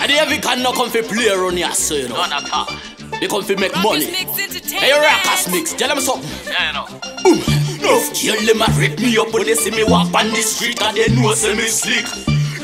And every can no come fi play around here, so you know. None at all. They come fi make money. Hey, Rackers mix, tell them something. Yeah, you know. Boom. Nuff girl them a rip me up when they see me walk on the street and they know say me slick.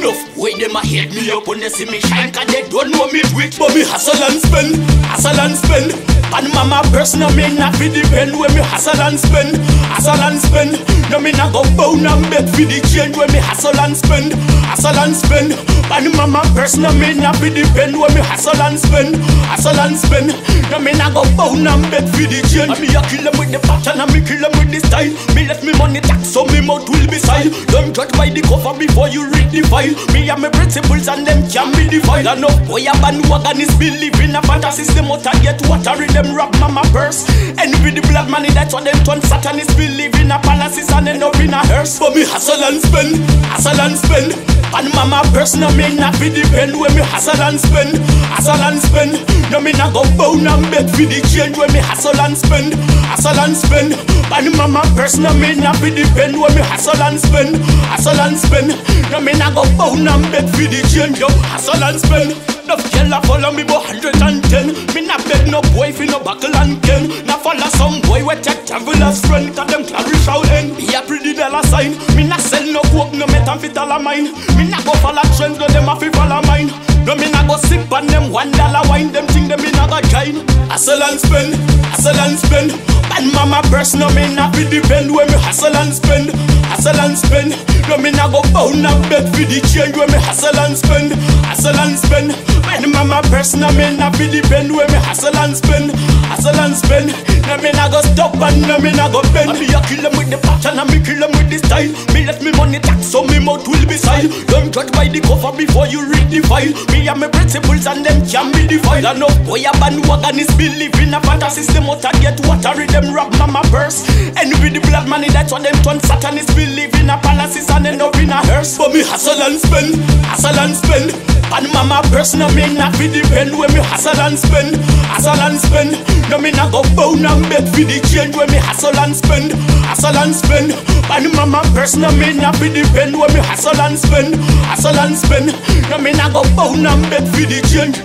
Nuff way them a hate me up when they see me shine cause they don't know me quick. But me hustle and spend, hustle and spend. And mama personal me not fi depend when me hustle and spend, hustle and spend. No me not go bound and beg for the change when me hustle and spend, hustle and spend. And mama personal me not fi depend when me hustle and spend, hustle and spend. No me not go bound and beg for the change. And me a kill them with the pattern and me kill them with the style. Me let me money tax so me mouth will be silent. Don't judge by the cover before you read the file. Me and my principles and them can be defined. And no boy a bandwagon is believe in a fantasy system out and get water in them rob mama purse. Envy the black money, that's what them turn Satanists believe in a palaces and end up in a hearse. But me hustle and spend, hustle and spend. And mama personal me not be depend when me hustle and spend, hustle and spend. No me not go bound and beg for the change when me hustle and spend, hustle and spend. And mama personal me not be depend when me hustle and spend, hustle and spend. No me not go bound and beg for the change. Yo, hustle and spend. No girl a follow me but 110. Me not beg no boy fi no buckle and ken. Now follow some boy we take travelers friend. Cause them clarish out end. Be a pretty dollar sign. Me not sell no coke, no methamphetamine of mine. Me not go follow trends, no them a fi follow mine. No me not go sip on them $1 wine. Them think them me not go join. Hustle and spend, hustle and spend. And mama personal me not be depend when me hustle and spend, hustle and spend. No me not go bound and beg for the change when me hustle and spend, hustle and spend. And mama personal me not be depend when me hustle and spend, hustle and spend. No me not go stop and no me not go bend. Me a kill them with the pattern and me kill them with the style. Me let me money tax so me mouth will be silent. Don't judge by the cover before you read the file. Me and my principles and them can be defined. And no boy a bandwagon is believe in a fantasy system out and get water in them rob mama purse. Envy the black money, that's what them turn Satanists believe in a palaces and end up in a hearse. But me hustle and spend, hustle and spend. And mama personal me not be depend when me hustle and spend, hustle and spend. No me not go bound and beg for the change when me hustle and spend, hustle and spend. And mama personal me not be depend when me hustle and spend, hustle and spend. No me not go bound and beg for the change.